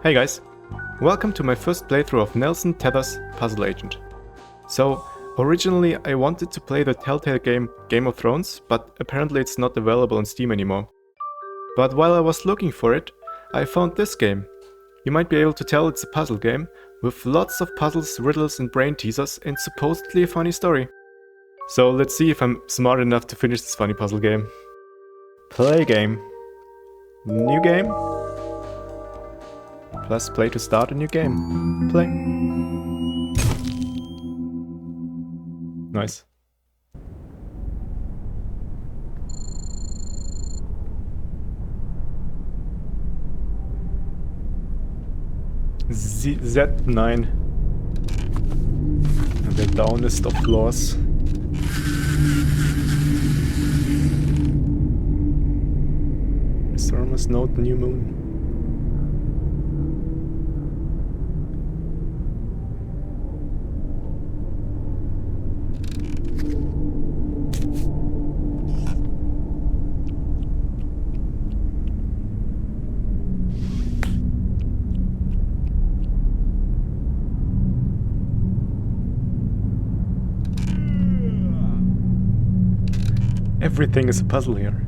Hey guys, welcome to my first playthrough of Nelson Tethers Puzzle Agent. So, originally I wanted to play the Telltale game Game of Thrones, but apparently it's not available on Steam anymore. But while I was looking for it, I found this game. You might be able to tell it's a puzzle game, with lots of puzzles, riddles and brain teasers, and supposedly a funny story. So let's see if I'm smart enough to finish this funny puzzle game. Play game. New game. Plus play to start a new game. Play. Nice. Z9. The downest of floors. Astronomers note new moon. Everything is a puzzle here.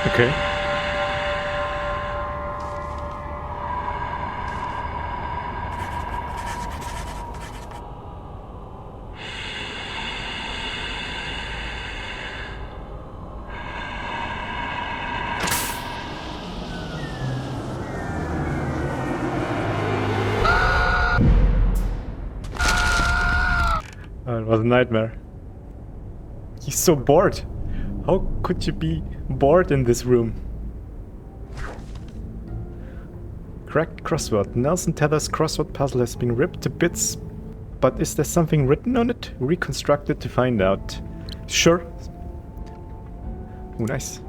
Okay. Oh, it was a nightmare. He's so bored. How could you be bored in this room? Cracked crossword. Nelson Tethers' crossword puzzle has been ripped to bits. But is there something written on it? Reconstruct it to find out. Sure. Oh, nice.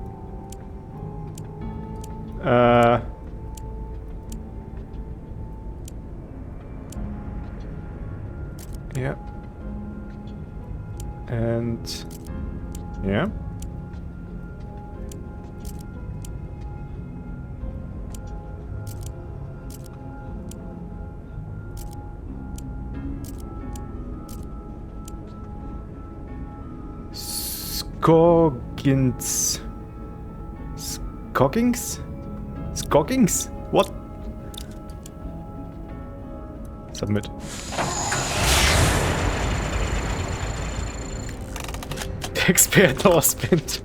Yeah. And... yeah. Skoggins. Skoggings? Skoggings? What? Submit. Taxpayer door spent.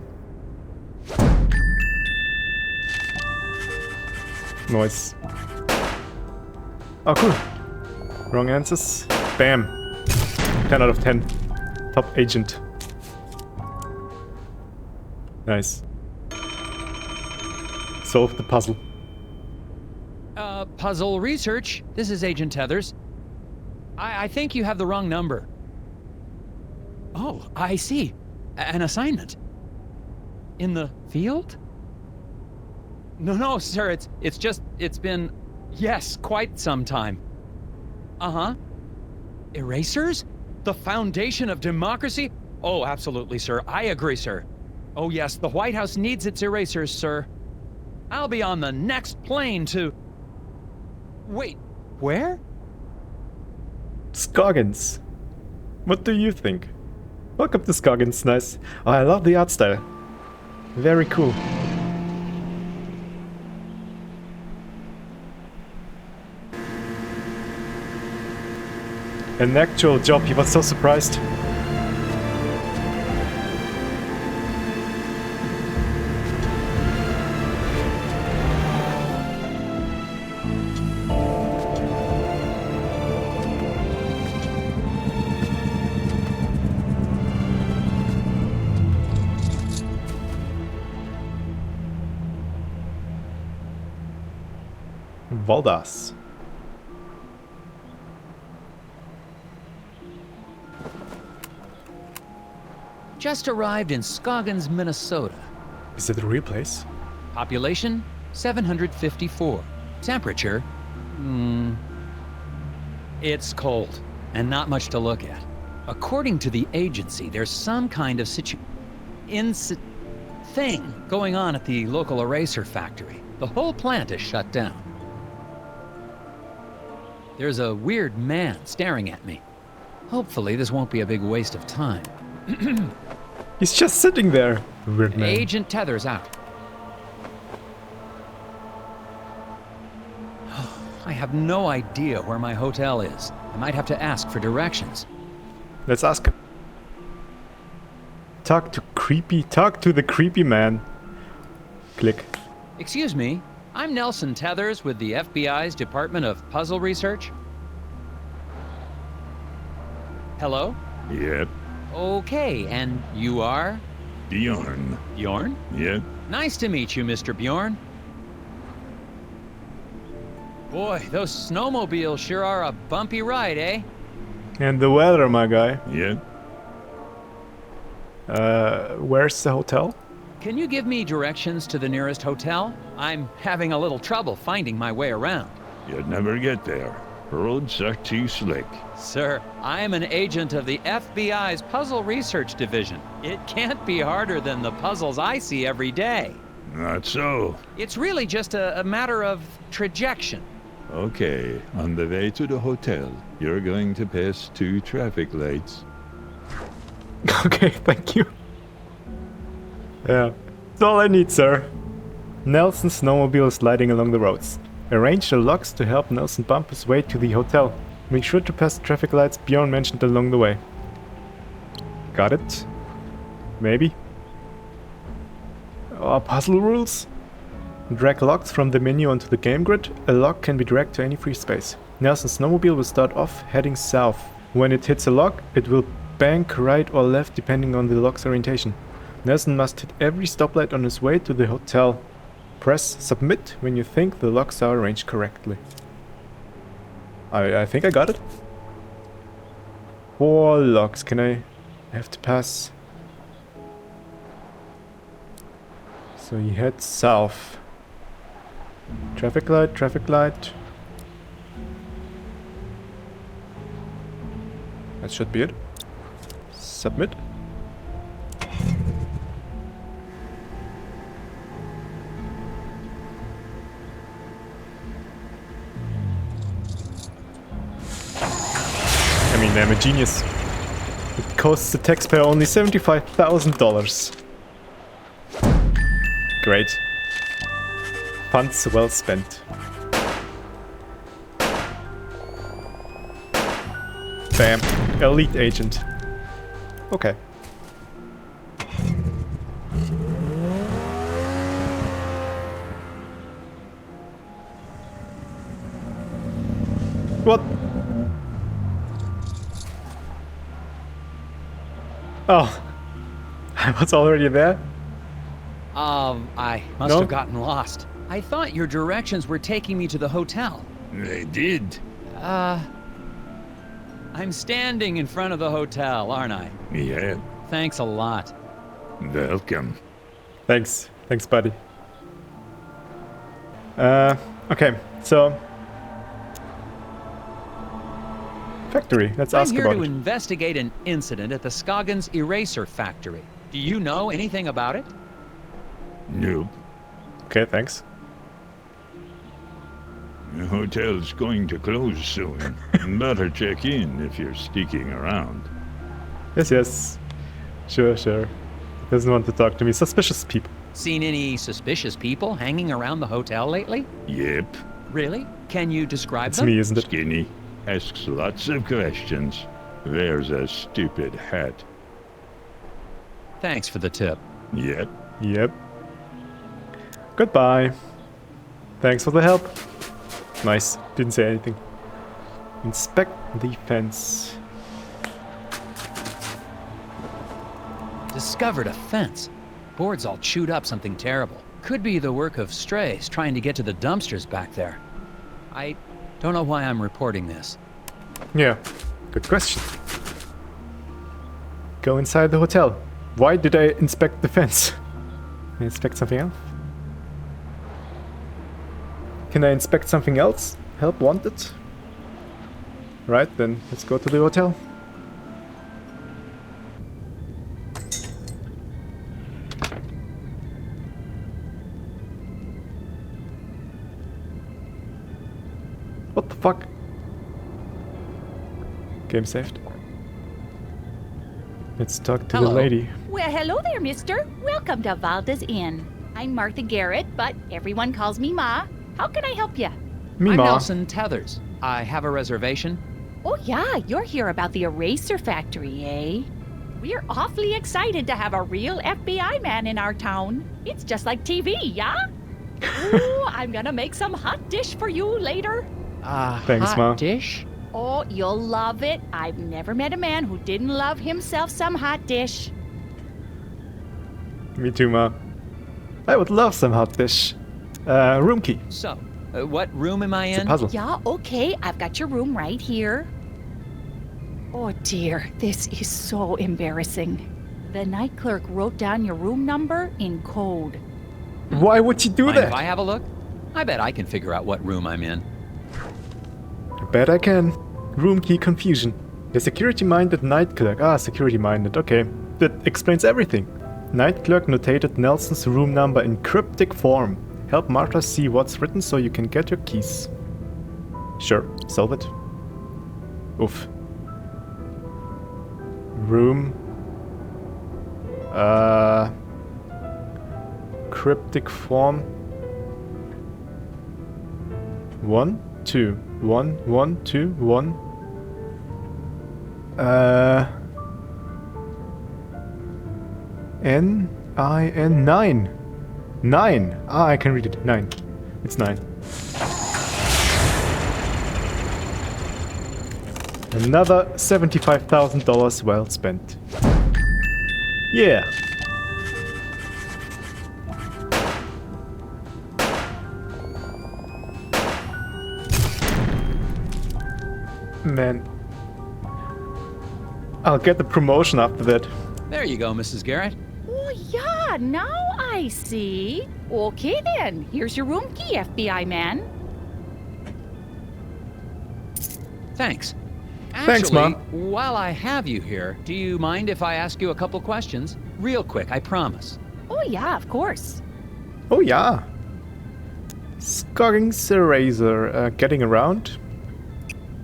Nice. Oh, cool. Wrong answers. Bam. 10 out of 10. Top agent. Nice. Solve the puzzle. Puzzle research. This is Agent Tethers. I think you have the wrong number. Oh, I see. An assignment. In the field? No, sir, it's been, yes, quite some time. Uh-huh. Erasers? The foundation of democracy? Oh, absolutely, sir. I agree, sir. Oh, yes, the White House needs its erasers, sir. I'll be on the next plane to... Wait, where? Scoggins. What do you think? Welcome to Scoggins, nice. Oh, I love the art style. Very cool. An actual job, he was so surprised. Valdas. Just arrived in Scoggins, Minnesota. Is it a real place? Population, 754. Temperature, it's cold, and not much to look at. According to the agency, there's some kind of thing going on at the local eraser factory. The whole plant is shut down. There's a weird man staring at me. Hopefully this won't be a big waste of time. He's just sitting there. Weird man. Agent Tethers out. I have no idea where my hotel is. I might have to ask for directions. Let's ask him. Talk to the creepy man. Click. Excuse me, I'm Nelson Tethers with the FBI's Department of Puzzle Research. Hello? Yep. Okay, and you are? Bjorn. Bjorn? Yep. Nice to meet you, Mr. Bjorn. Boy, those snowmobiles sure are a bumpy ride, eh? And the weather, my guy. Yep. Where's the hotel? Can you give me directions to the nearest hotel? I'm having a little trouble finding my way around. You'd never get there. Roads are too slick. Sir, I'm an agent of the FBI's Puzzle Research Division. It can't be harder than the puzzles I see every day. Not so. It's really just a matter of trajection. Okay, on the way to the hotel, you're going to pass 2 traffic lights. Okay, thank you. Yeah, that's all I need, sir. Nelson's snowmobile is sliding along the roads. Arrange the locks to help Nelson bump his way to the hotel. Make sure to pass the traffic lights Bjorn mentioned along the way. Got it? Maybe? Puzzle rules? Drag locks from the menu onto the game grid. A lock can be dragged to any free space. Nelson's snowmobile will start off heading south. When it hits a lock, it will bank right or left depending on the lock's orientation. Nelson must hit every stoplight on his way to the hotel. Press submit when you think the locks are arranged correctly. I think I got it. 4 locks. Can I have to pass? So you head south. Traffic light, traffic light. That should be it. Submit. I mean, I'm a genius. It costs the taxpayer only $75,000. Great. Funds well spent. Bam. Elite agent. Okay. What? Oh. I was already there? I must have gotten lost. I thought your directions were taking me to the hotel. They did. I'm standing in front of the hotel, aren't I? Yeah. Thanks a lot. Welcome. Thanks. Thanks, buddy. Okay, so... Factory, let's ask I'm about here to it. investigate an incident at the Scoggins Eraser Factory. Do you know anything about it? Nope. Okay, thanks. The hotel's going to close soon. Better check in if you're sticking around. Yes, yes. Sure, sure. Doesn't want to talk to me. Suspicious people. Seen any suspicious people hanging around the hotel lately? Yep. Really? Can you describe It's them? me, isn't it? Skinny. Asks lots of questions. Wears a stupid hat. Thanks for the tip. Yep. Yep. Goodbye. Thanks for the help. Nice. Didn't say anything. Inspect the fence. Discovered a fence. Board's all chewed up, something terrible. Could be the work of strays trying to get to the dumpsters back there. I don't know why I'm reporting this. Yeah. Good question. Go inside the hotel. Why did I inspect the fence? Can I inspect something else? Can I inspect something else? Help wanted? Right, then let's go to the hotel. What the fuck? Game saved. Let's talk to the lady. Well, hello there, mister. Welcome to Valda's Inn. I'm Martha Garrett, but everyone calls me Ma. How can I help you? Me, I'm Ma. Nelson Tethers. I have a reservation. Oh, yeah, you're here about the eraser factory, eh? We're awfully excited to have a real FBI man in our town. It's just like TV, yeah? Ooh, I'm gonna make some hot dish for you later. Thanks, hot Ma. dish? Oh, you'll love it. I've never met a man who didn't love himself some hot dish. Me too, Ma. I would love some hot dish. Room key. So, what room am I It's a in? puzzle. Yeah, okay, I've got your room right here. Oh dear, this is so embarrassing. The night clerk wrote down your room number in code. Why would you do Mind that? if I have a look? I bet I can figure out what room I'm in. I bet I can. Room key confusion. The security-minded night clerk. Ah, security-minded. Okay. That explains everything. Night clerk notated Nelson's room number in cryptic form. Help Martha see what's written so you can get your keys. Sure, solve it. Oof. Room. Cryptic form. 1, 2. 1, 1, 2, 1. N-I-N 9. 9. Ah, I can read it. 9. It's 9. Another $75,000 well spent. Yeah. Man. I'll get the promotion after that. There you go, Mrs. Garrett. Oh yeah, now I see. Okay then, here's your room key, FBI man. Thanks. Thanks, Actually, Mom. while I have you here, do you mind if I ask you a couple questions? Real quick, I promise. Oh yeah, of course. Oh yeah. Scoggins Eraser. Getting around?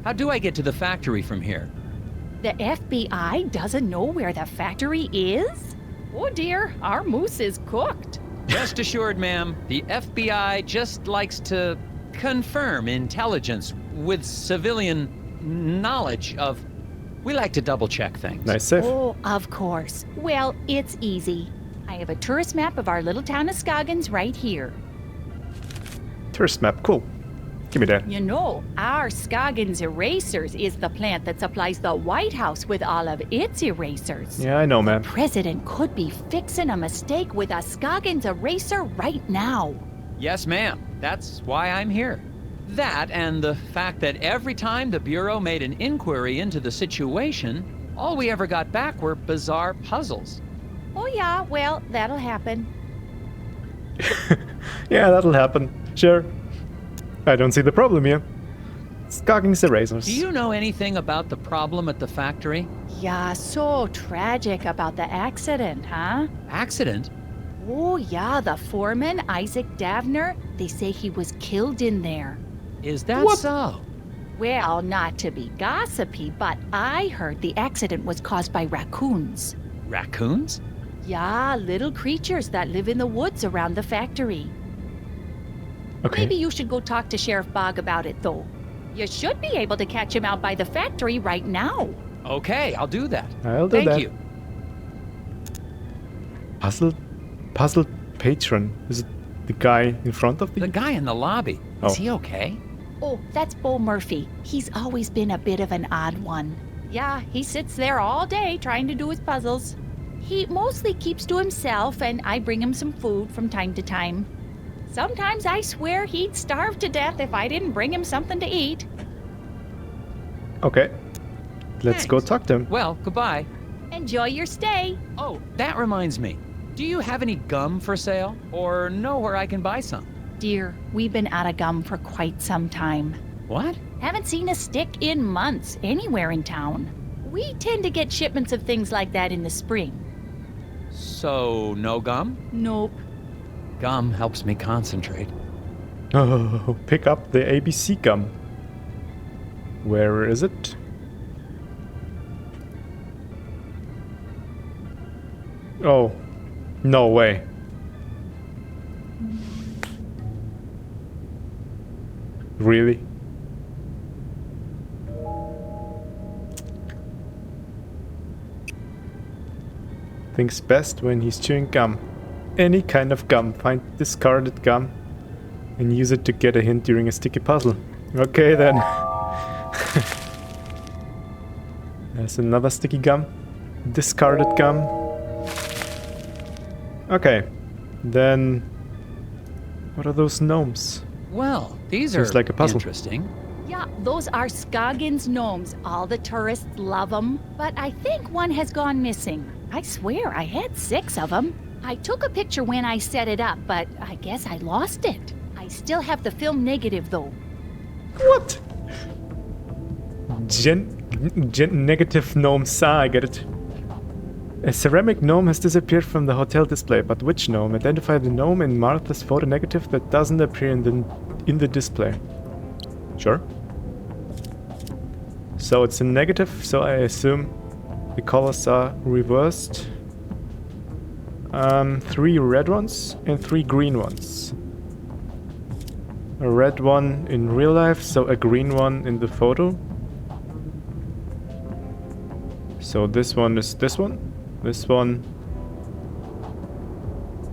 How do I get to the factory from here? The FBI doesn't know where the factory is? Oh dear, our moose is cooked. Rest assured, ma'am, the FBI just likes to confirm intelligence with civilian knowledge of... We like to double-check things. Nice save. Oh, of course. Well, it's easy. I have a tourist map of our little town of Scoggins right here. Tourist map. Cool. Give me that. You know, our Scoggins Erasers is the plant that supplies the White House with all of its erasers. Yeah, I know, man. President could be fixing a mistake with a Scoggins eraser right now. Yes, ma'am. That's why I'm here. That and the fact that every time the Bureau made an inquiry into the situation, all we ever got back were bizarre puzzles. Oh yeah, well, that'll happen. Yeah, that'll happen. Sure. I don't see the problem here. Scoggins Erasers. Do you know anything about the problem at the factory? Yeah, so tragic about the accident, huh? Accident? Oh yeah, the foreman, Isaac Davner, they say he was killed in there. Is that What? so? Well, not to be gossipy, but I heard the accident was caused by raccoons. Raccoons? Yeah, little creatures that live in the woods around the factory. Okay. Maybe you should go talk to Sheriff Bogg about it, though. You should be able to catch him out by the factory right now. Okay, I'll do that. I'll do Thank that. you. Puzzle patron. Is it the guy in front of The the... guy in the lobby. Oh. Is he okay? Oh, that's Bo Murphy. He's always been a bit of an odd one. Yeah, he sits there all day trying to do his puzzles. He mostly keeps to himself, and I bring him some food from time to time. Sometimes I swear he'd starve to death if I didn't bring him something to eat. Okay. Let's go Thanks. talk to him. Well, goodbye. Enjoy your stay. Oh, that reminds me. Do you have any gum for sale? Or know where I can buy some? Dear, we've been out of gum for quite some time. What? Haven't seen a stick in months anywhere in town. We tend to get shipments of things like that in the spring. So, no gum? Nope. Gum helps me concentrate. Oh, pick up the ABC gum. Where is it? Oh, no way. Really? Thinks best when he's chewing gum. Any kind of gum. Find discarded gum and use it to get a hint during a sticky puzzle. Okay then. There's another sticky gum. Discarded gum. Okay. Then what are those gnomes? Well, these Seems are like a puzzle. interesting. Yeah, those are Scoggins gnomes. All the tourists love them. But I think one has gone missing. I swear I had 6 of them. I took a picture when I set it up, but I guess I lost it. I still have the film negative though. What? Negative gnomes. Ah, I get it. A ceramic gnome has disappeared from the hotel display, but which gnome? Identify the gnome in Martha's photo negative that doesn't appear in the display. Sure. So it's a negative, so I assume the colors are reversed. 3 red ones and 3 green ones. A red one in real life, so a green one in the photo. So this one is this one. This one.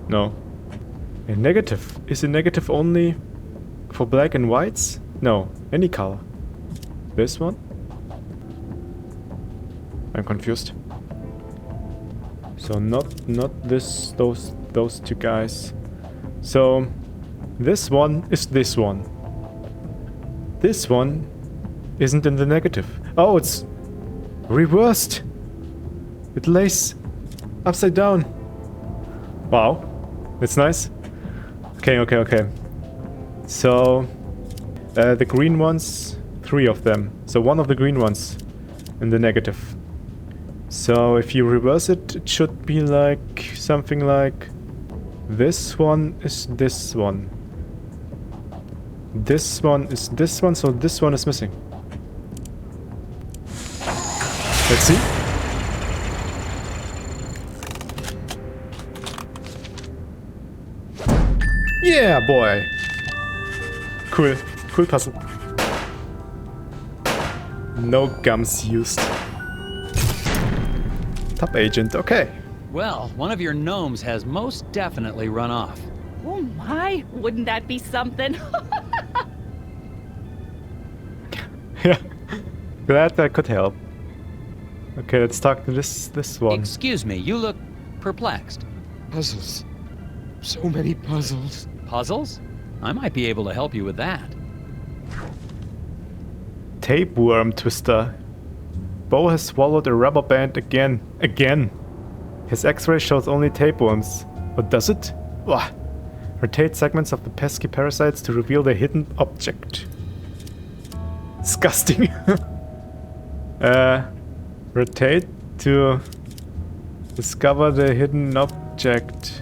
No. A negative. Is a negative only for black and whites? No, any color. This one? I'm confused. So not those 2 guys. So this one is this one. This one isn't in the negative. Oh, it's reversed. It lays upside down. Wow, that's nice. Okay. So the green ones, 3 of them. So 1 of the green ones in the negative. So if you reverse it, it should be like something like this one is this one. This one is this one, so this one is missing. Let's see. Yeah, boy. Cool puzzle. No gums used. Top agent, okay. Well, one of your gnomes has most definitely run off. Oh my, wouldn't that be something? Yeah, glad that could help. Okay, let's talk to this one. Excuse me, you look perplexed. Puzzles. So many puzzles. Puzzles? I might be able to help you with that. Tapeworm twister. Bo has swallowed a rubber band again. His x-ray shows only tapeworms. Or does it? Ugh. Rotate segments of the pesky parasites to reveal the hidden object. Disgusting. Rotate to discover the hidden object.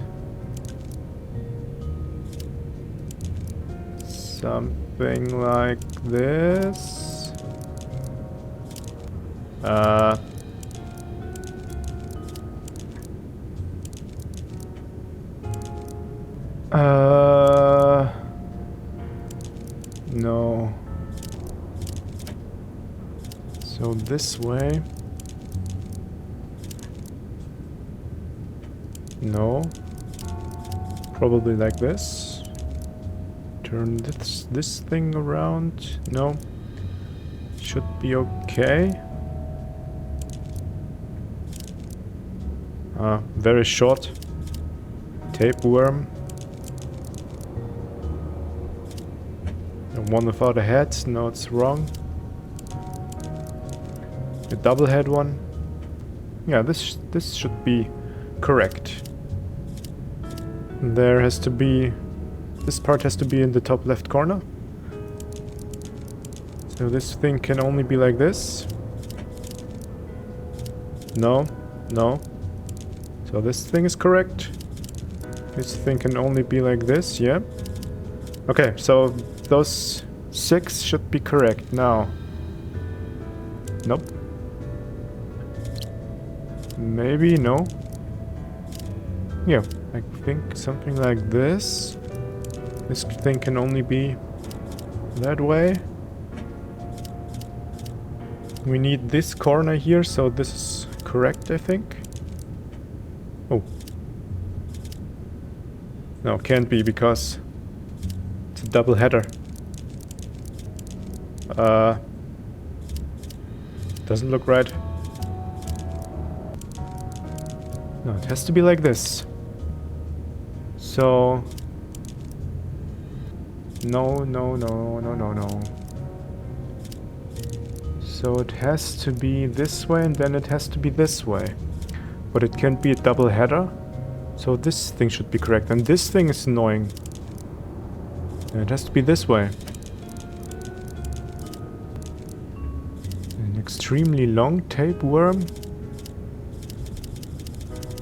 Something like this. No. So this way. No. Probably like this. Turn this thing around. No. Should be okay. Very short. Tapeworm. And one without a head. No, it's wrong. A double head one. Yeah, this should be correct. There has to be... This part has to be in the top left corner. So this thing can only be like this. No, no. So this thing is correct. This thing can only be like this, yeah. Okay, so those 6 should be correct now. Nope. Maybe, no. Yeah, I think something like this. This thing can only be that way. We need this corner here, so this is correct, I think. Oh. No, can't be because it's a double header. Doesn't look right. No, it has to be like this. So... No, no, no, no, no, no. So it has to be this way and then it has to be this way. But it can't be a double header. So this thing should be correct. And this thing is annoying. And it has to be this way. An extremely long tapeworm.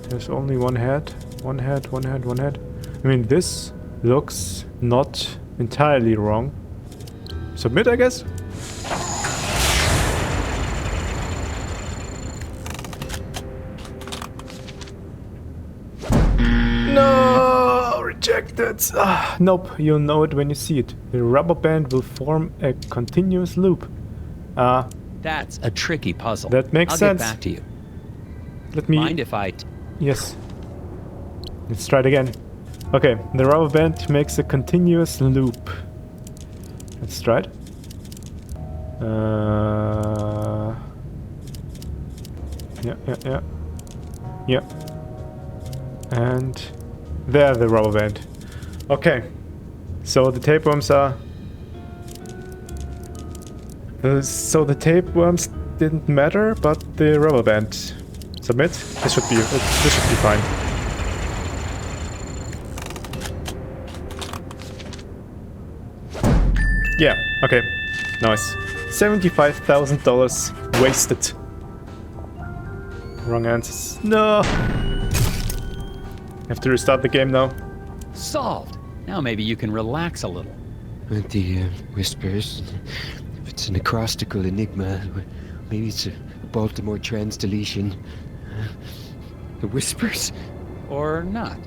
There's only one head. One head, one head, one head. I mean, this looks not entirely wrong. Submit, I guess? No! Rejected! Nope, you'll know it when you see it. The rubber band will form a continuous loop. That's a tricky puzzle. That makes I'll sense. get back to you. Let me... Mind if I... Yes. Let's try it again. Okay, the rubber band makes a continuous loop. Let's try it. Yeah. Yeah. And there, the rubber band. Okay. So the tapeworms are... So the tapeworms didn't matter, but the rubber band. Submit. This should be fine. Yeah. Okay. Nice. $75,000 wasted. Wrong answers. No. Have to restart the game now. Solved. Now maybe you can relax a little. With the whispers. If it's an acrostical enigma, maybe it's a Baltimore trans deletion. The whispers? Or not.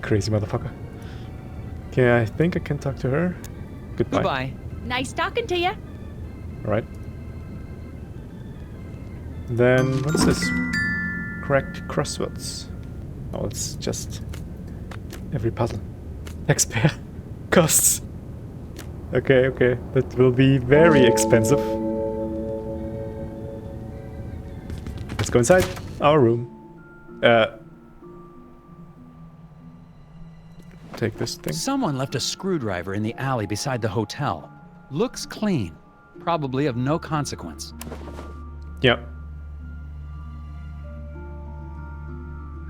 Crazy motherfucker. Okay, I think I can talk to her. Goodbye. Goodbye. Nice talking to you. Alright. Then, what's this? Correct crosswords. Oh, it's just every puzzle. Taxpayer costs. Okay. That will be very expensive. Let's go inside our room. Take this thing. Someone left a screwdriver in the alley beside the hotel. Looks clean. Probably of no consequence. Yeah.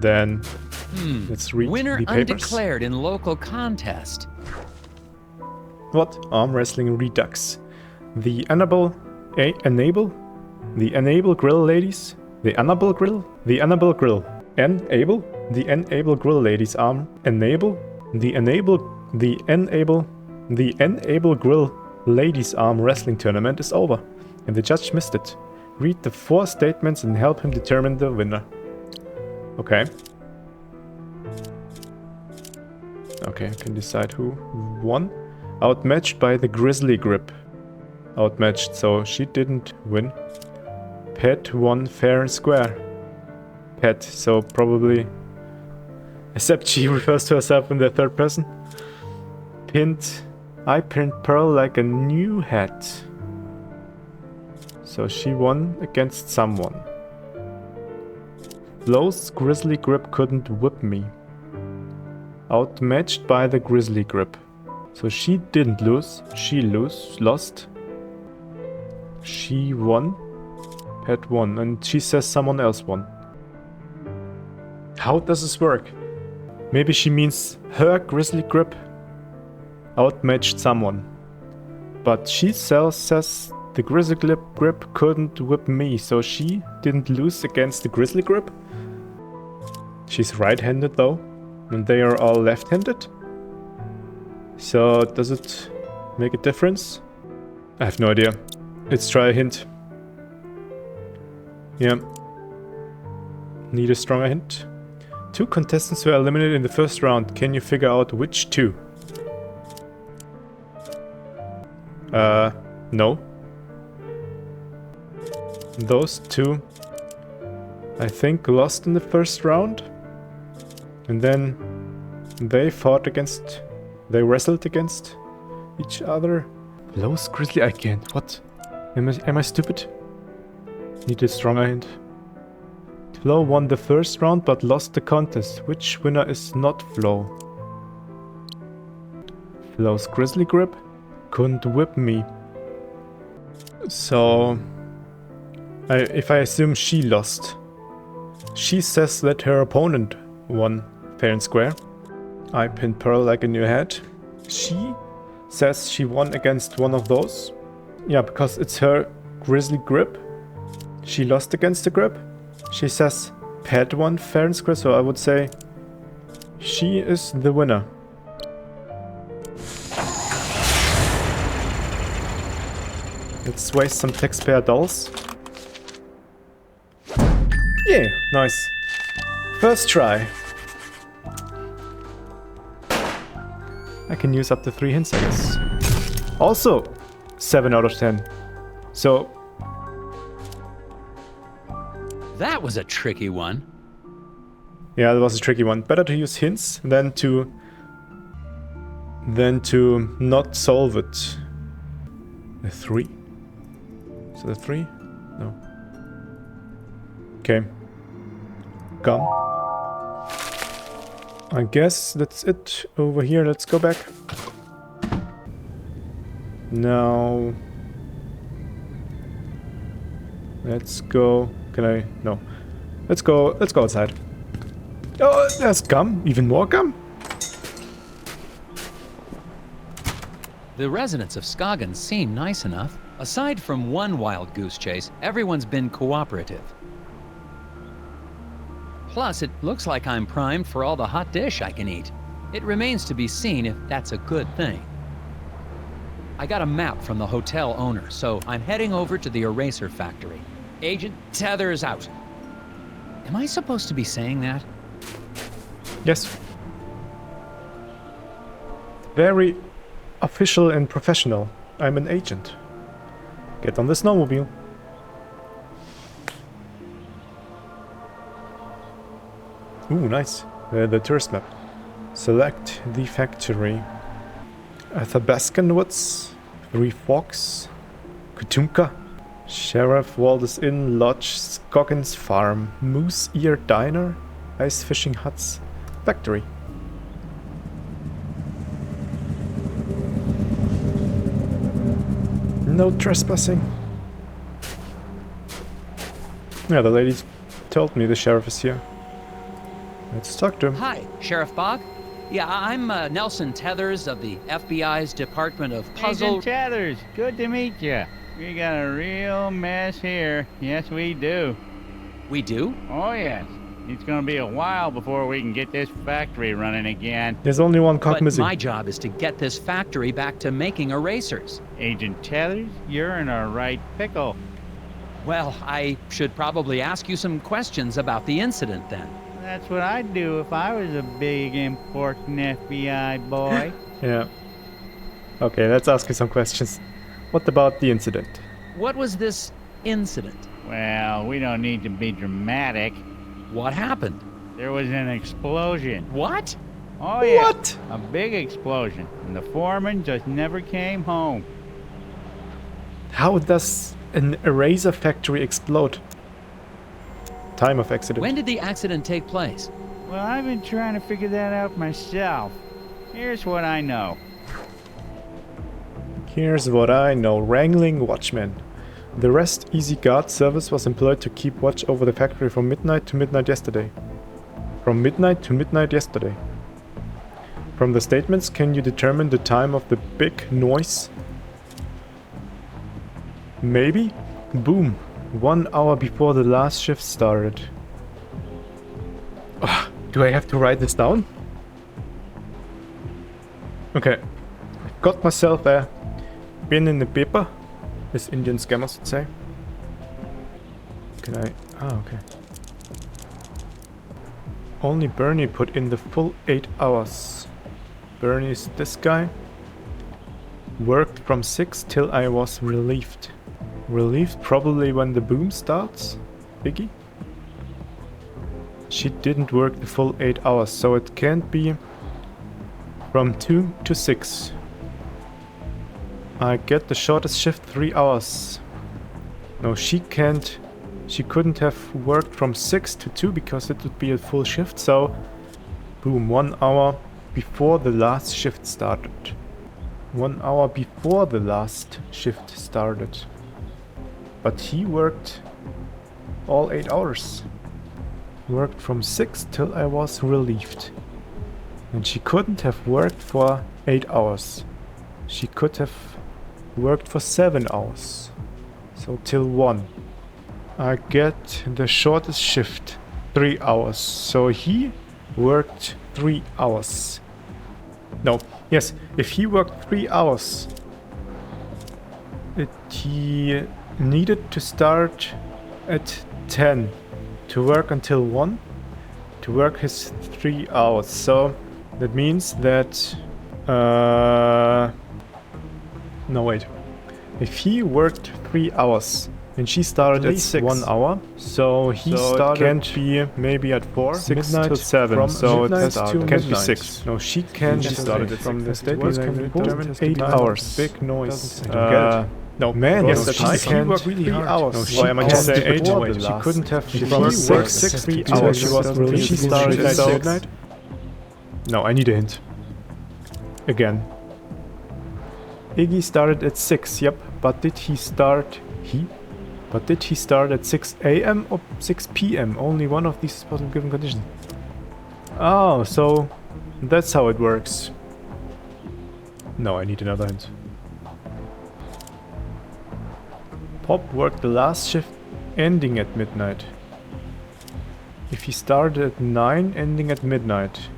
Then let's read Winner the papers. undeclared in local contest. What? Arm wrestling redux. The Enable Grill ladies. The Enable Grill. The Enable Grill. Enable. The Enable Grill ladies arm. Enable. The Enable Grill ladies arm wrestling tournament is over, and the judge missed it. Read the 4 statements and help him determine the winner. Okay. Okay, I can decide who won. Outmatched by the Grizzly Grip. Outmatched, so she didn't win. Pet won fair and square. Pet, so probably... Except she refers to herself in the third person. Pinned... I pinned Pearl like a new hat. So she won against someone. Flo's Grizzly Grip couldn't whip me. Outmatched by the Grizzly Grip. So she didn't lose. She lost. She won. had won, and she says someone else won. How does this work? Maybe she means her grizzly grip outmatched someone. But she says the grizzly grip couldn't whip me, so she didn't lose against the grizzly grip? She's right-handed though, and they are all left-handed? So does it make a difference? I have no idea. Let's try a hint. Yeah. Need a stronger hint. 2 contestants were eliminated in the first round. Can you figure out which 2? No. Those 2, I think, lost in the first round. And then they wrestled against each other. Lowest grizzly, I can't. What? Am I stupid? Need a stronger hint. Flo won the first round but lost the contest. Which winner is not Flo? Flo's grizzly grip couldn't whip me. So, if I assume she lost. She says that her opponent won fair and square. I pinned Pearl like a new head. She says she won against one of those. Yeah, because it's her grizzly grip. She lost against the grip. She says Pat won fair and square, so I would say she is the winner. Let's waste some taxpayer dolls. Yeah, nice. First try. I can use up to 3 hints, I guess. Also, 7 out of 10. So... That was a tricky one. yeah, that was a tricky one. Better to use hints than to not solve it. The 3? Is it a 3? No. Okay. Gum. I guess that's it over here. Let's go back. Now... let's go... can I... no. Let's go outside. Oh, there's gum. Even more gum? The residents of Skagen seem nice enough. Aside from one wild goose chase, everyone's been cooperative. Plus, it looks like I'm primed for all the hot dish I can eat. It remains to be seen if that's a good thing. I got a map from the hotel owner, so I'm heading over to the eraser factory. Agent Tethers out. Am I supposed to be saying that? Yes. Very official and professional. I'm an agent. Get on the snowmobile. Ooh, nice. The tourist map. Select the factory. Athabaskan Woods. 3 Forks. Kutumka. Sheriff Walder's Inn Lodge. Scoggins Farm. Moose Ear Diner. Ice Fishing Huts. Factory. No trespassing. Yeah, the lady told me the sheriff is here. Let's talk to him. Hi, Sheriff Bog. Yeah, I'm Nelson Tethers of the FBI's Department of Puzzle... Agent Tethers, good to meet you. We got a real mess here. Yes, we do. We do? Oh, yes. It's gonna be a while before we can get this factory running again. There's only one cock But missing. my job is to get this factory back to making erasers. Agent Tethers, you're in a right pickle. Well, I should probably ask you some questions about the incident then. That's what I'd do if I was a big, important FBI boy. Yeah. Okay, let's ask you some questions. What about the incident? What was this incident? Well, we don't need to be dramatic. What happened? There was an explosion. What? Oh, yeah. What? A big explosion. And the foreman just never came home. How does an eraser factory explode? Time of accident. When did the accident take place? Well, I've been trying to figure that out myself. Here's what I know. Here's what I know. Wrangling watchmen. The rest Easy Guard service was employed to keep watch over the factory from midnight to midnight yesterday. From midnight to midnight yesterday. From the statements, can you determine the time of the big noise? Maybe? Boom. 1 hour before the last shift started. Ugh, do I have to write this down? Okay. Got myself a pin in the paper, as Indian scammers would say. Can I... Ah, okay. Only Bernie put in the full 8 hours. Bernie's this guy. Worked from 6 till I was relieved. Relieved probably when the boom starts? Biggie? She didn't work the full 8 hours, so it can't be from 2 to 6. I get the shortest shift 3 hours. No, she can't. She couldn't have worked from 6 to 2 because it would be a full shift, so boom, 1 hour before the last shift started. 1 hour before the last shift started. But he worked all 8 hours. Worked from 6 till I was relieved. And she couldn't have worked for 8 hours. She could have worked for 7 hours. So till 1. I get the shortest shift, 3 hours. So he worked 3 hours. No, yes, if he worked 3 hours, he needed to start at 10 to work until 1 to work his 3 hours. So that means that no, wait. If he worked 3 hours and she started at 6, 1 hour, so he started can't be maybe at 4, 6 midnight to 7. From so it has to can't be 6. No, she can't. She started from the statement determined 8 hours. Big noise. No, man, yes, she can't work really 3 hours. No, she, why am I just saying 8 hours? She couldn't have. She from 6 3 hours. She was released. She started at midnight. No, I need a hint. Again. Iggy started at 6, yep, but did he start... But did he start at 6 AM or 6 PM? Only one of these is possible given condition. Oh, so that's how it works. No, I need another hint. Pop worked the last shift ending at midnight. If he started at 9, ending at midnight.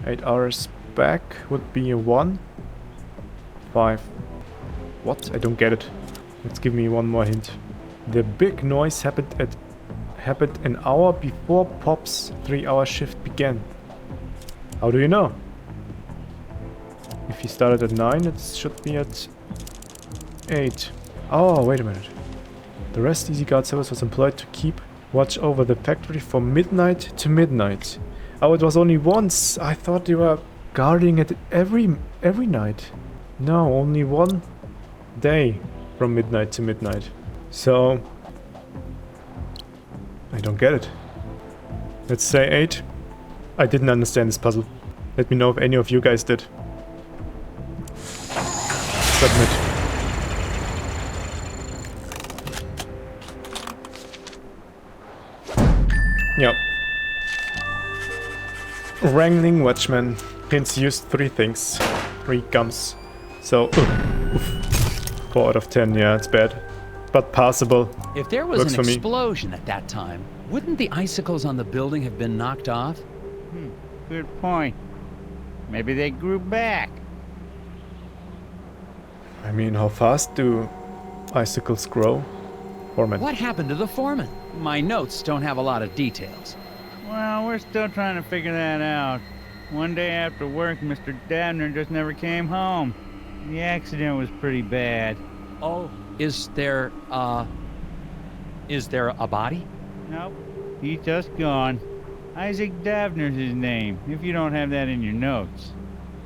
8 hours back would be a 1. 5. What? I don't get it. Let's give me one more hint. The big noise happened an hour before Pop's 3-hour shift began. How do you know? If he started at 9, it should be at 8. Oh, wait a minute. The rest Easy Guard service was employed to keep watch over the factory from midnight to midnight. Oh, it was only once. I thought they were guarding it every night. No, only one day from midnight to midnight. So I don't get it. Let's say 8. I didn't understand this puzzle. Let me know if any of you guys did. Submit. Yep. Wrangling Watchman. Hints used 3 things. 3 gums. So, oof. 4 out of 10, yeah, it's bad. But passable. If there was Works an for me. explosion at that time, wouldn't the icicles on the building have been knocked off? Good point. Maybe they grew back. I mean, how fast do icicles grow? Foreman. What happened to the foreman? My notes don't have a lot of details. Well, we're still trying to figure that out. One day after work, Mr. Dabner just never came home. The accident was pretty bad. Oh, is there a body? Nope, he's just gone. Isaac Davner's his name, if you don't have that in your notes.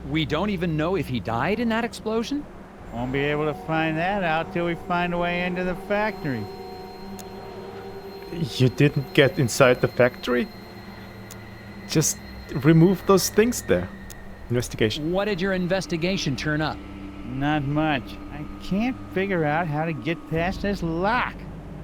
We don't even know if he died in that explosion? Won't be able to find that out till we find a way into the factory. You didn't get inside the factory? Just remove those things there. Investigation. What did your investigation turn up? Not much. I can't figure out how to get past this lock.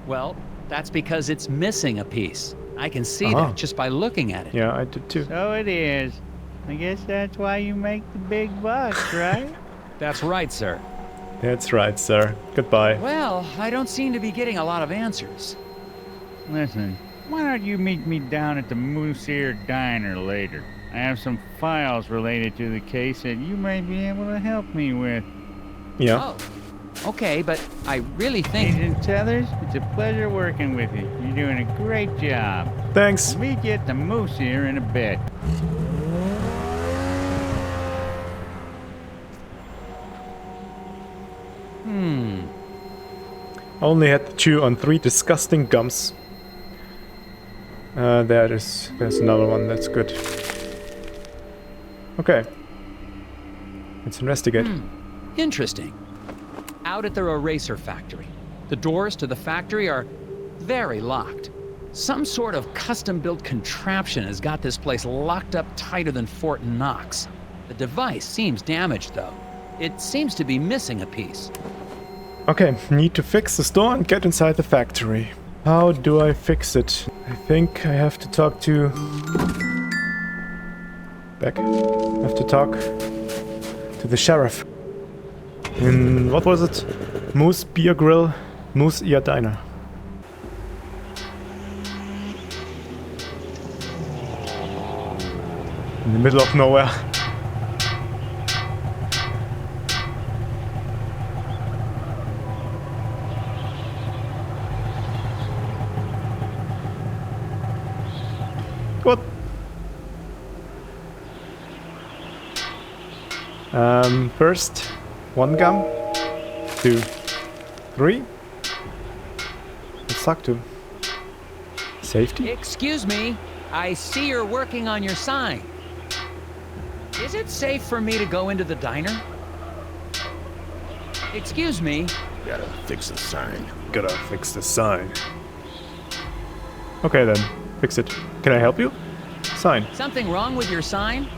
Well, that's because it's missing a piece. I can see Oh. that just by looking at it. Yeah, I did too. So it is. I guess that's why you make the big bucks, right? That's right, sir. That's right, sir. Goodbye. Well, I don't seem to be getting a lot of answers. Listen, why don't you meet me down at the Moose Ear Diner later? I have some files related to the case that you may be able to help me with. Yeah. Oh, okay, but I really think... Agent Tethers, it's a pleasure working with you. You're doing a great job. Thanks. Meet you at the Moose Ear in a bit. I only had to chew on 3 disgusting gums. There's another one. That's good. Okay. Let's investigate. Interesting. Out at their eraser factory. The doors to the factory are very locked. Some sort of custom-built contraption has got this place locked up tighter than Fort Knox. The device seems damaged, though. It seems to be missing a piece. Okay, need to fix the store and get inside the factory. How do I fix it? I think I have to talk to... Beck. I have to talk to the sheriff. In, what was it? Moose Beer Grill, Moose Ear Diner. In the middle of nowhere. What? First, 1 gum, 2, 3. Let's talk to him. Safety? Excuse me, I see you're working on your sign. Is it safe for me to go into the diner? Excuse me. Gotta fix the sign. Gotta fix the sign. Okay then, fix it. Can I help you? Sign. Something wrong with your sign?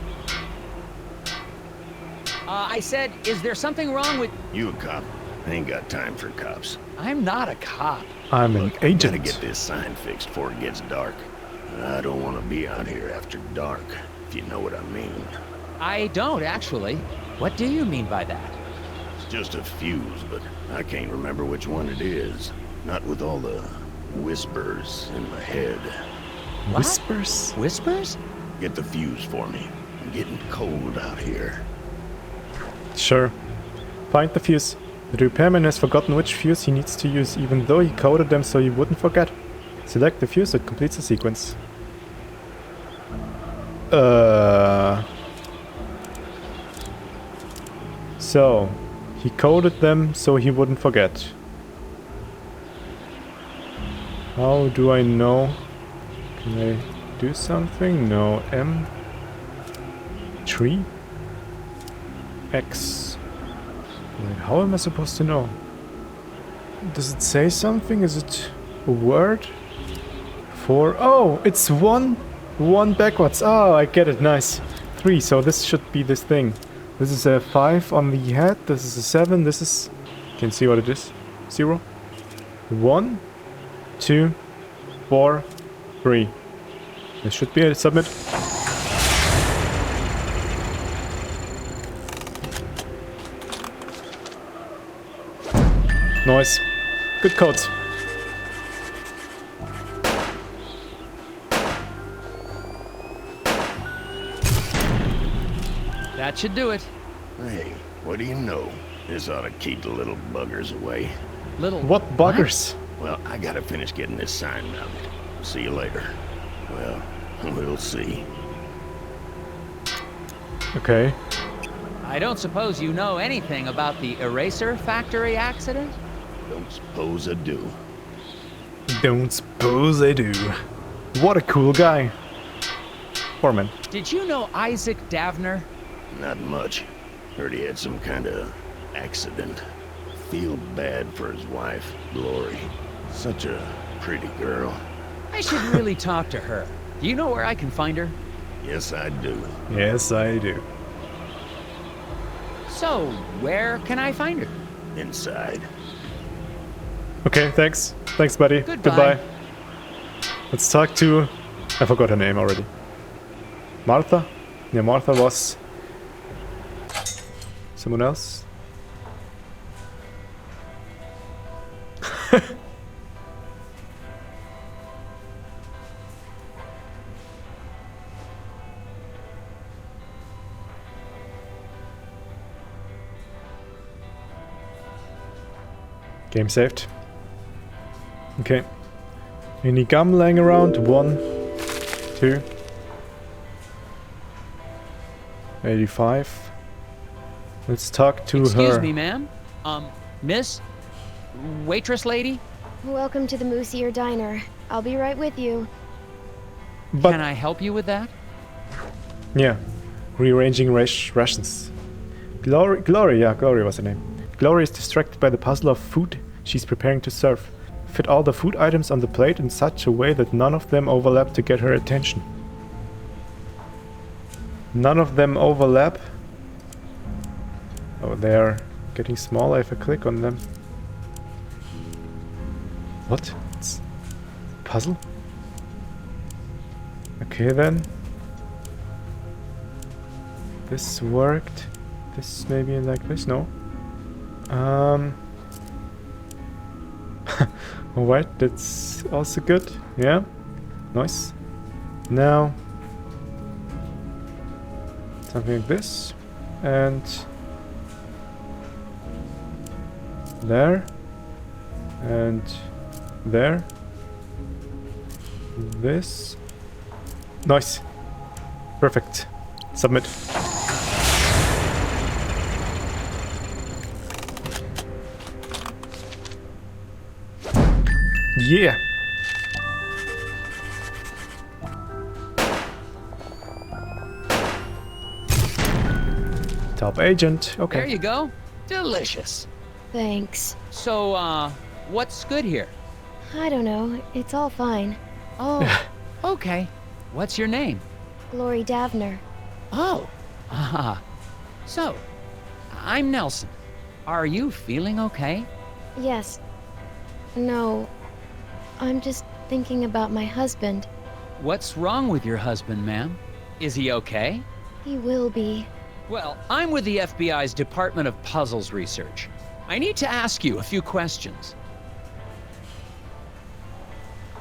I said, is there something wrong with... You a cop? I ain't got time for cops. I'm not a cop. I'm an Look, gotta agent. get this sign fixed before it gets dark. I don't want to be out here after dark, if you know what I mean. I don't, actually. What do you mean by that? It's just a fuse, but I can't remember which one it is. Not with all the whispers in my head. What? Whispers? Whispers? Get the fuse for me. I'm getting cold out here. Sure. Find the fuse. The repairman has forgotten which fuse he needs to use, even though he coded them so he wouldn't forget. Select the fuse that completes the sequence. So, he coded them so he wouldn't forget. How do I know? Can I do something? No. M. Tree? X. Wait, how am I supposed to know? Does it say something? Is it a word? 4. Oh, it's 1. 1 backwards. Oh, I get it. Nice. 3. So this should be this thing. This is a 5 on the head. This is a 7. This is... Can you see what it is? 0. 1, 2, 4, 3. This should be it. Submit. Nice. Good codes. That should do it. Hey, what do you know? This ought to keep the little buggers away. Little... What buggers? Well, I gotta finish getting this sign mounted. See you later. Well, we'll see. Okay. I don't suppose you know anything about the eraser factory accident? Don't suppose I do. Don't suppose I do. What a cool guy. Foreman. Did you know Isaac Davner? Not much. Heard he had some kind of accident. Feel bad for his wife, Glory. Such a pretty girl. I should really talk to her. Do you know where I can find her? Yes, I do. Yes, I do. So, where can I find her? Inside. Okay, thanks. Thanks, buddy. Goodbye. Let's talk to... I forgot her name already. Martha? Yeah, Martha was... someone else? Game saved. Okay. Any gum laying around? 1, 2. 85. Let's talk to her. Excuse me, ma'am. Miss? Waitress lady? Welcome to the Moosier Diner. I'll be right with you. But Can I help you with that? yeah, rearranging rations. Glory, yeah, Glory was her name. Glory is distracted by the puzzle of food she's preparing to serve. Fit all the food items on the plate in such a way that none of them overlap to get her attention. None of them overlap. Oh, they're getting smaller if I click on them. What? It's a puzzle? Okay then. This worked. This maybe like this? No. Alright, that's also good. Yeah. Nice. Now something like this. And there. And there. This. Nice. Perfect. Submit. Yeah. Top agent. Okay. There you go. Delicious. Thanks. So, what's good here? I don't know. It's all fine. Oh, okay. What's your name? Glory Davner. Oh, So, I'm Nelson. Are you feeling okay? Yes. No. I'm just thinking about my husband. What's wrong with your husband, ma'am? Is he okay? He will be. Well, I'm with the FBI's Department of Puzzles Research. I need to ask you a few questions.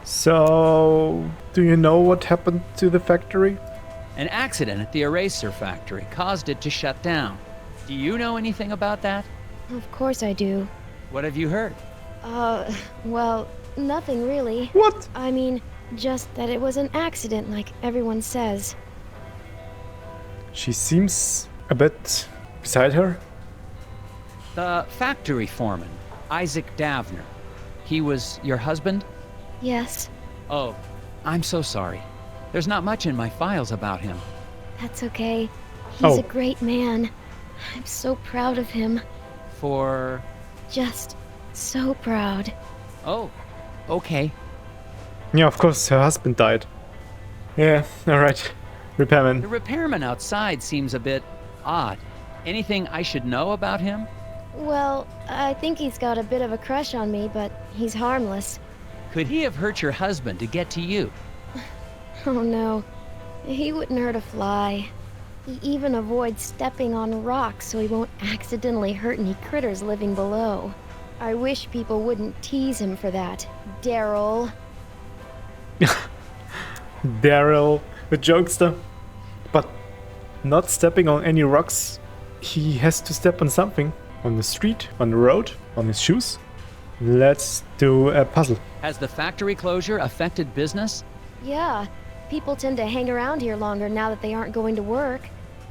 So, do you know what happened to the factory? An accident at the eraser factory caused it to shut down. Do you know anything about that? Of course I do. What have you heard? Well, nothing really. What? I mean, just that it was an accident like everyone says. She seems a bit beside her. The factory foreman, Isaac Davner. He was your husband? Yes, Oh, I'm so sorry. There's not much in my files about him. that's okay. He's Oh. a great man. I'm so proud of him. For... Just so proud. Oh, okay. Yeah, of course, her husband died. Yeah, alright. The Repairman. repairman outside seems a bit odd. Anything I should know about him? Well, I think he's got a bit of a crush on me, but he's harmless. Could he have hurt your husband to get to you? Oh no, he wouldn't hurt a fly. He even avoids stepping on rocks so he won't accidentally hurt any critters living below. I wish people wouldn't tease him for that, Daryl. Daryl, the jokester. But not stepping on any rocks. He has to step on something. On the street, on the road, on his shoes. Let's do a puzzle. Has the factory closure affected business? Yeah, people tend to hang around here longer now that they aren't going to work.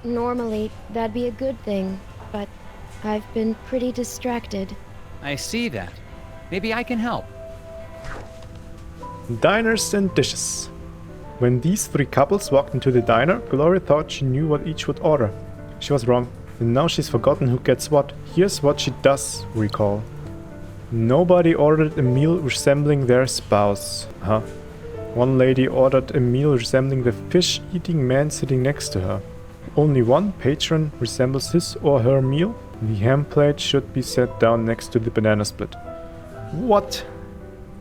Normally, that'd be a good thing, but I've been pretty distracted. I see that. Maybe I can help. Diners and dishes. When these three couples walked into the diner, Gloria thought she knew what each would order. She was wrong, and now she's forgotten who gets what. Here's what she does recall. Nobody ordered a meal resembling their spouse. Huh? One lady ordered a meal resembling the fish-eating man sitting next to her. only one patron resembles his or her meal. The ham plate should be set down next to the banana split. What?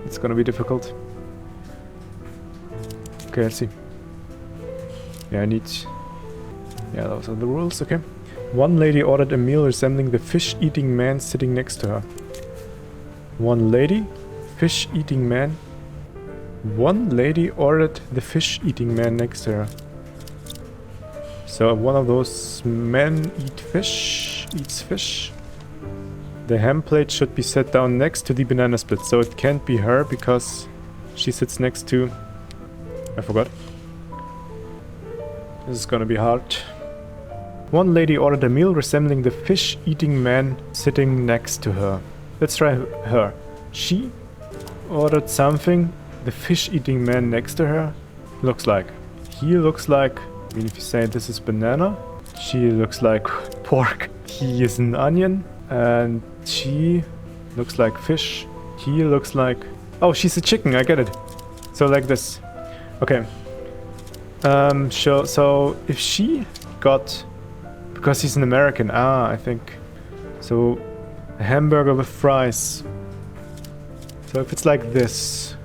It's gonna be difficult. Okay, let's see. Yeah, yeah, those are the rules, okay. One lady ordered a meal resembling the fish-eating man sitting next to her. One lady, fish-eating man. One lady ordered the fish-eating man next to her. So one of those men eats fish. The ham plate should be set down next to the banana split, so it can't be her because she sits next to... I forgot. This is gonna be hard. One lady ordered a meal resembling the fish-eating man sitting next to her. Let's try her. She ordered something the fish-eating man next to her looks like. He looks like... I mean, if you say this is banana, she looks like pork. He is an onion, and she looks like fish. He looks like... Oh, she's a chicken, I get it. So like this. Okay. So if she got... Because he's an American, I think. So, a hamburger with fries. So if it's like this.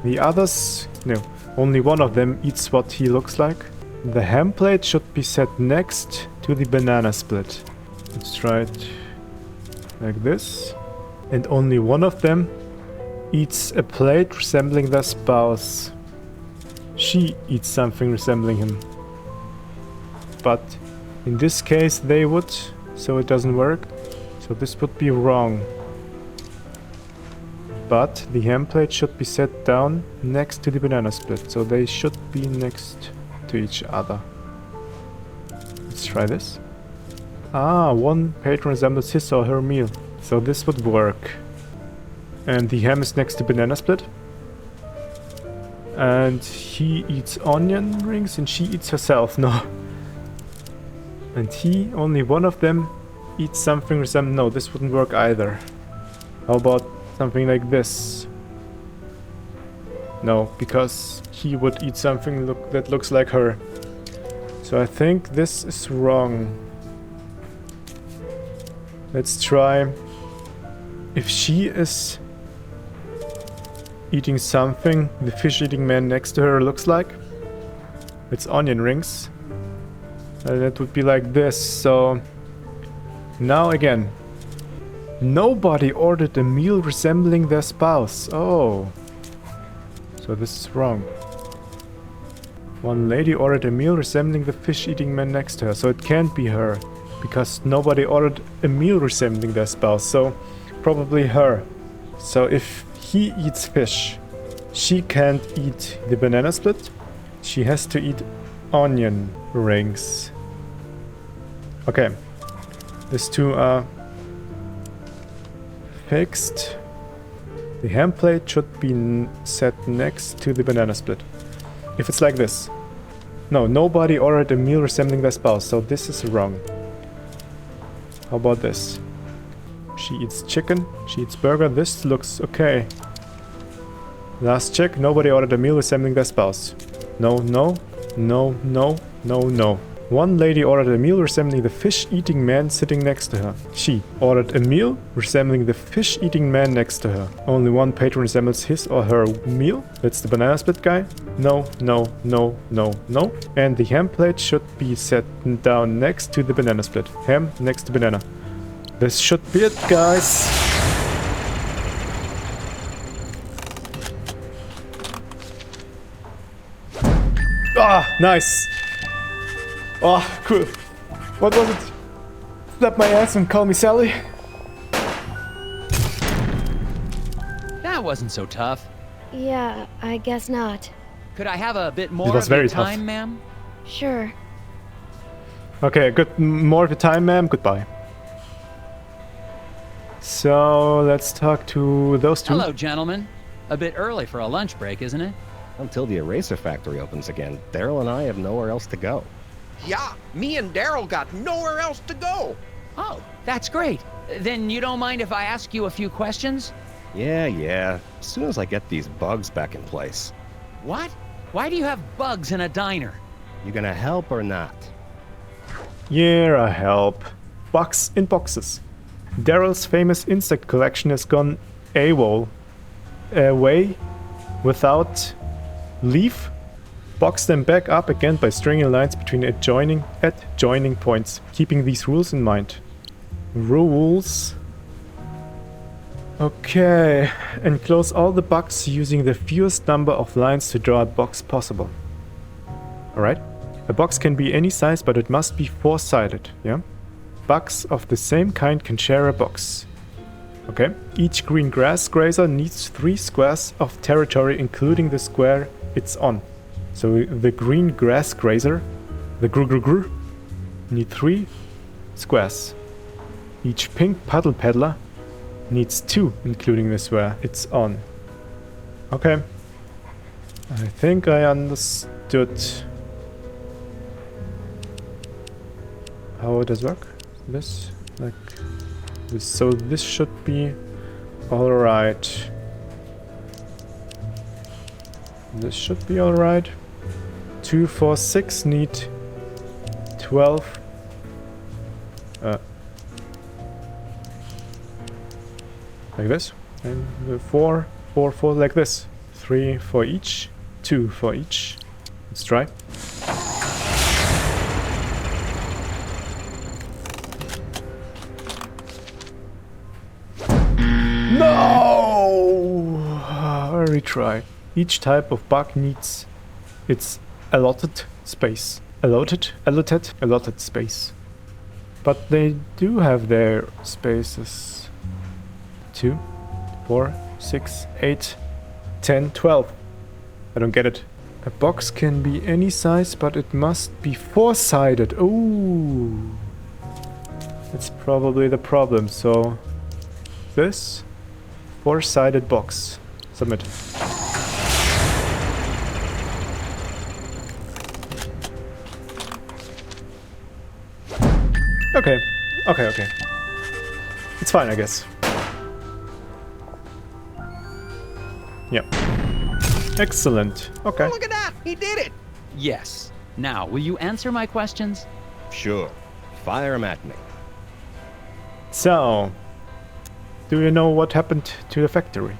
The others... No, only one of them eats what he looks like. The ham plate should be set next to the banana split. Let's try it like this. And only one of them eats a plate resembling their spouse. She eats something resembling him. But in this case they would, so it doesn't work. So this would be wrong. But the ham plate should be set down next to the banana split, so they should be next to each other. Let's try this. One patron resembles his or her meal, so this would work. And the ham is next to banana split. And he eats onion rings and she eats herself. No. And only one of them eats something resembling... No, this wouldn't work either. How about something like this? No, because he would eat something that looks like her. So I think this is wrong. Let's try... If she is eating something the fish-eating man next to her looks like, it's onion rings. And it would be like this, so... Now again. Nobody ordered a meal resembling their spouse. Oh. So this is wrong. One lady ordered a meal resembling the fish-eating man next to her, so it can't be her. Because nobody ordered a meal resembling their spouse, so probably her. So if he eats fish, she can't eat the banana split. She has to eat onion rings. Okay. These two are fixed. The ham plate should be set next to the banana split. If it's like this. No, nobody ordered a meal resembling their spouse, so this is wrong. How about this? She eats chicken, she eats burger, this looks okay. Last check, nobody ordered a meal resembling their spouse. No, no, no, no, no, no. One lady ordered a meal resembling the fish-eating man sitting next to her. She ordered a meal resembling the fish-eating man next to her. Only one patron resembles his or her meal. That's the banana split guy. No, no, no, no, no. And the ham plate should be set down next to the banana split. Ham next to banana. This should be it, guys. Nice. Oh, cool. What was it? Slap my ass and call me Sally? That wasn't so tough. Yeah, I guess not. Could I have a bit more was of your very tough. time, ma'am? Sure. Okay, good. More of your time, ma'am. Goodbye. So, let's talk to those two. Hello, gentlemen. A bit early for a lunch break, isn't it? Until the eraser factory opens again, Daryl and I have nowhere else to go. Yeah, me and Daryl got nowhere else to go. Oh, that's great. Then you don't mind if I ask you a few questions? Yeah. As soon as I get these bugs back in place. What? Why do you have bugs in a diner? You gonna help or not? Yeah, I help. Bugs in boxes. Daryl's famous insect collection has gone AWOL. Away without leave. Box them back up again by stringing lines between adjoining points. Keeping these rules in mind. Rules. Okay. Enclose all the bugs using the fewest number of lines to draw a box possible. Alright. A box can be any size, but it must be 4-sided, yeah? Bugs of the same kind can share a box. Okay. Each green grass grazer needs 3 squares of territory, including the square it's on. So the green grass grazer, the gru need 3 squares. Each pink puddle peddler needs 2, including the square it's on. Okay. I think I understood how it does work. This, like this. So this should be alright. This should be alright. 2, 4, 6 need 12. Like this. And the 4, 4, 4 like this. 3 for each. 2 for each. Let's try. No! I retry. Each type of bug needs its allotted space. Allotted space. But they do have their spaces. 2, 4, 6, 8, 10, 12. I don't get it. A box can be any size, but it must be 4-sided. Ooh. That's probably the problem. So this 4-sided box. Submit. Okay. Okay. It's fine, I guess. Yeah. Excellent. Okay. Oh, look at that! He did it! Yes. Now, will you answer my questions? Sure. Fire 'em at me. So, do you know what happened to the factory?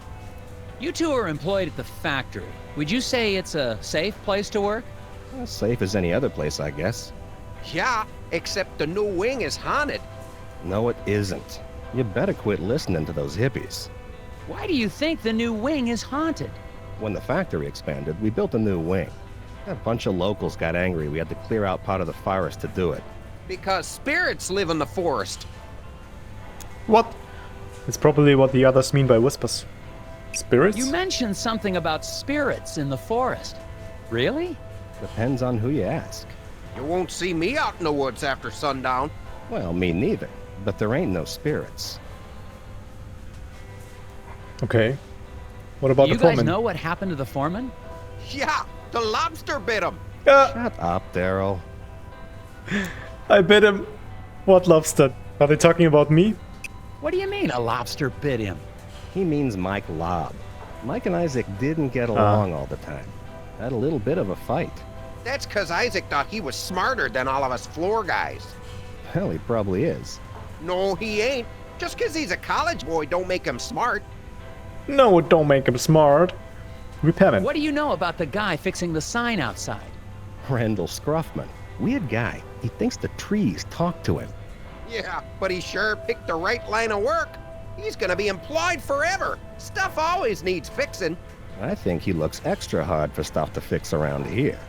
You two are employed at the factory. Would you say it's a safe place to work? As safe as any other place, I guess. Yeah, except the new wing is haunted. No, it isn't. You better quit listening to those hippies. Why do you think the new wing is haunted? When the factory expanded, we built a new wing. A bunch of locals got angry we had to clear out part of the forest to do it. Because spirits live in the forest. What? It's probably what the others mean by whispers. Spirits? You mentioned something about spirits in the forest. Really? Depends on who you ask. You won't see me out in the woods after sundown. Well, me neither. But there ain't no spirits. Okay. What about Do the you guys foreman? know what happened to the foreman? Yeah, the lobster bit him. Shut up, Daryl. I bit him. What lobster? Are they talking about me? What do you mean a lobster bit him? He means Mike Lobb. Mike and Isaac didn't get along all the time. Had a little bit of a fight. That's because Isaac thought he was smarter than all of us floor guys. Hell, he probably is. No, he ain't. Just because he's a college boy don't make him smart. No, it don't make him smart. Repairman. What do you know about the guy fixing the sign outside? Randall Scruffman. Weird guy. He thinks the trees talk to him. Yeah, but he sure picked the right line of work. He's gonna be employed forever. Stuff always needs fixing. I think he looks extra hard for stuff to fix around here.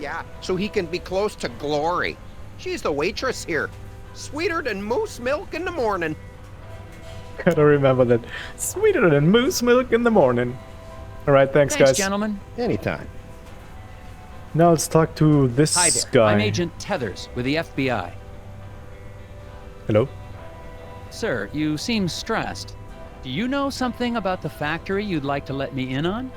Yeah, so he can be close to Glory. She's the waitress here. Sweeter than moose milk in the morning. Gotta remember that. Sweeter than moose milk in the morning. Alright, thanks guys. Gentlemen. Anytime. Now let's talk to this Hi there. guy. I'm Agent Tethers with the FBI. Hello? Sir, you seem stressed. Do you know something about the factory you'd like to let me in on?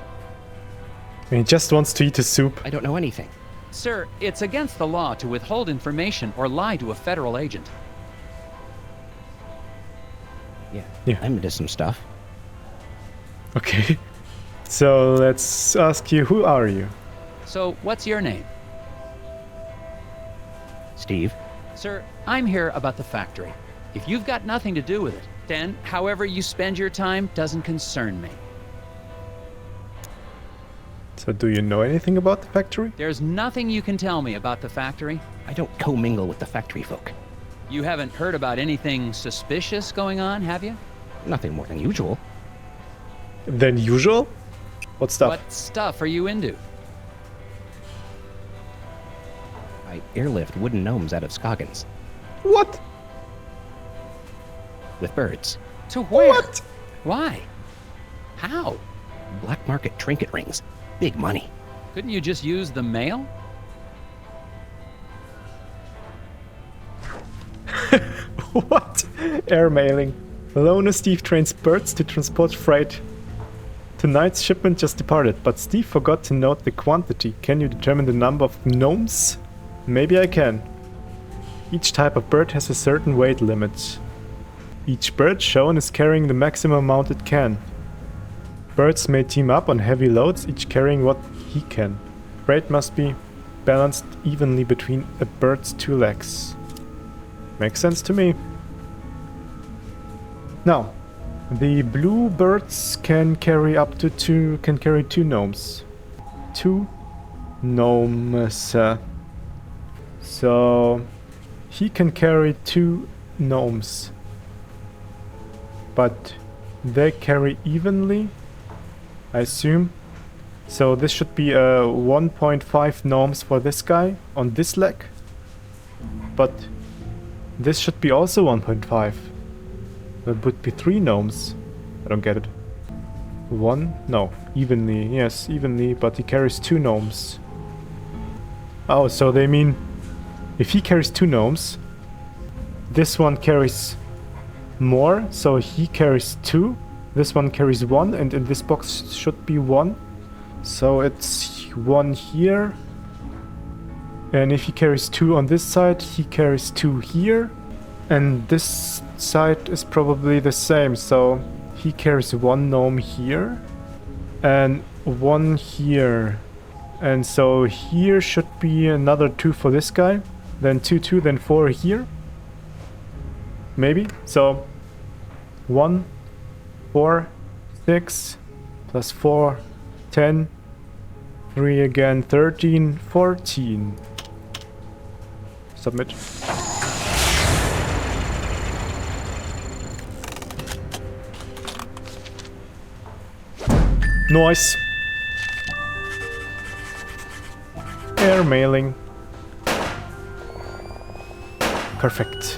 He just wants to eat his soup. I don't know anything. Sir, it's against the law to withhold information or lie to a federal agent. Yeah, I'm into some stuff. Okay. So let's ask you, who are you? So, what's your name? Steve, Sir, I'm here about the factory. If you've got nothing to do with it, then however you spend your time doesn't concern me. So do you know anything about the factory? There's nothing you can tell me about the factory. I don't commingle with the factory folk. You haven't heard about anything suspicious going on, have you? Nothing more than usual. Than usual? What stuff? What stuff are you into? I airlift wooden gnomes out of Scoggins. What? With birds. To where? What? Why? How? Black market trinket rings. Big money. Couldn't you just use the mail? What? Air mailing. Loner Steve trains birds to transport freight. Tonight's shipment just departed, but Steve forgot to note the quantity. Can you determine the number of gnomes? Maybe I can. Each type of bird has a certain weight limit. Each bird shown is carrying the maximum amount it can. Birds may team up on heavy loads, each carrying what he can. Freight must be balanced evenly between a bird's two legs. Makes sense to me. Now, the blue birds can carry two gnomes. Two gnomes. So he can carry 2 gnomes. But they carry evenly, I assume. So this should be 1.5 gnomes for this guy on this leg. But this should be also 1.5. That would be 3 gnomes. I don't get it. 1? No. Evenly. Yes, evenly. But he carries 2 gnomes. Oh, so they mean if he carries 2 gnomes, this one carries more, so he carries 2. This one carries 1, and in this box should be 1. So it's 1 here. And if he carries 2 on this side, he carries 2 here. And this side is probably the same, so he carries 1 gnome here. And 1 here. And so here should be another 2 for this guy. Then 2, 2, then 4 here. Maybe. So 1, 4, 6, plus 4, 10, 3 again, 13, 14. Submit. Nice. Air mailing. Perfect.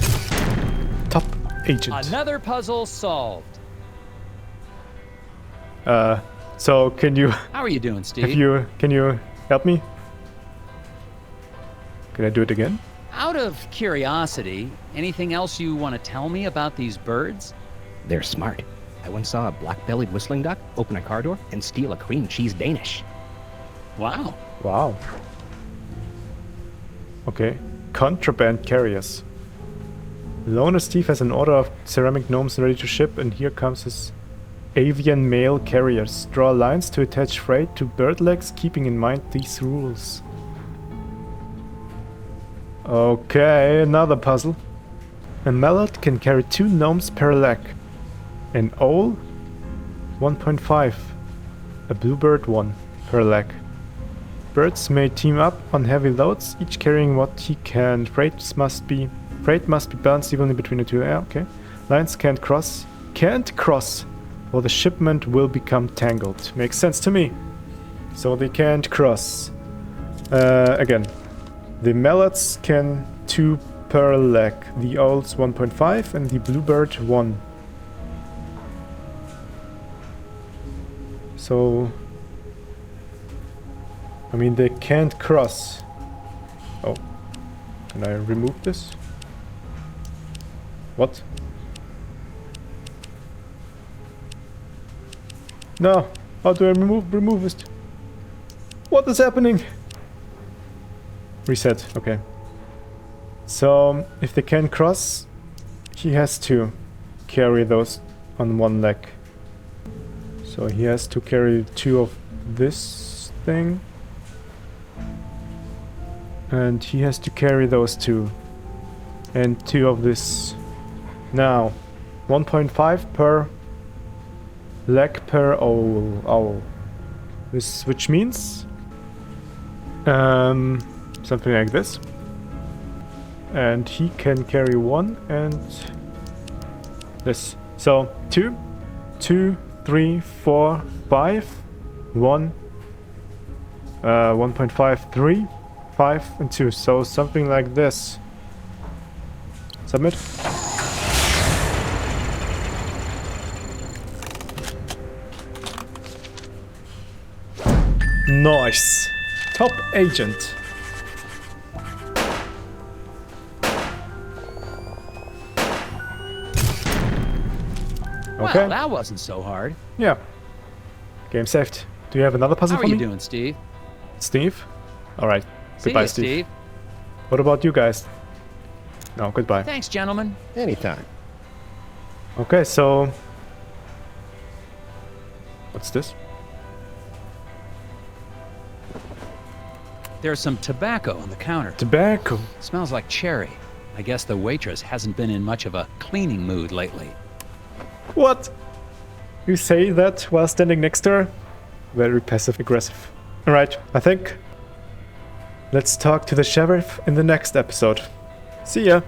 Top agent. Another puzzle solved. So can you How are you doing, Steve? can you help me? Can I do it again? Out of curiosity, anything else you want to tell me about these birds? They're smart. I once saw a black-bellied whistling duck open a car door and steal a cream cheese Danish. Wow. Wow. Okay. Contraband carriers. Loner Steve has an order of ceramic gnomes ready to ship, and here comes his avian mail carriers. Draw lines to attach freight to bird legs, keeping in mind these rules. Okay, another puzzle. A mallard can carry 2 gnomes per leg. An owl, 1.5. A bluebird, 1 per leg. Birds may team up on heavy loads, each carrying what he can. Freight must be balanced evenly between the 2. Yeah, okay. Lines can't cross, or the shipment will become tangled. Makes sense to me. So they can't cross. Again, the mallards can 2 per leg. The owls 1.5 and the bluebird 1. So, I mean, they can't cross. Oh, can I remove this? What? No, how do I remove it? What is happening? Reset, okay. So, if they can cross, he has to carry those on one leg. So he has to carry 2 of this thing. And he has to carry those 2. and 2 of this. Now, 1.5 per leg per owl. This, which means something like this. And he can carry 1 and this. So 2, 3, 4, 5, 1, 1.5, 3, 5, and 2. So something like this. Submit. Nice. Top agent. Okay. Well, that wasn't so hard. Yeah. Game saved. Do you have another puzzle How for are you me? doing, Steve? Steve? Alright. See Goodbye, ya, Steve. What about you guys? No, goodbye. Thanks, gentlemen. Anytime. Okay, so... What's this? There's some tobacco on the counter. Tobacco. Smells like cherry. I guess the waitress hasn't been in much of a cleaning mood lately. What? You say that while standing next to her? Very passive-aggressive. Alright, I think... Let's talk to the sheriff in the next episode. See ya!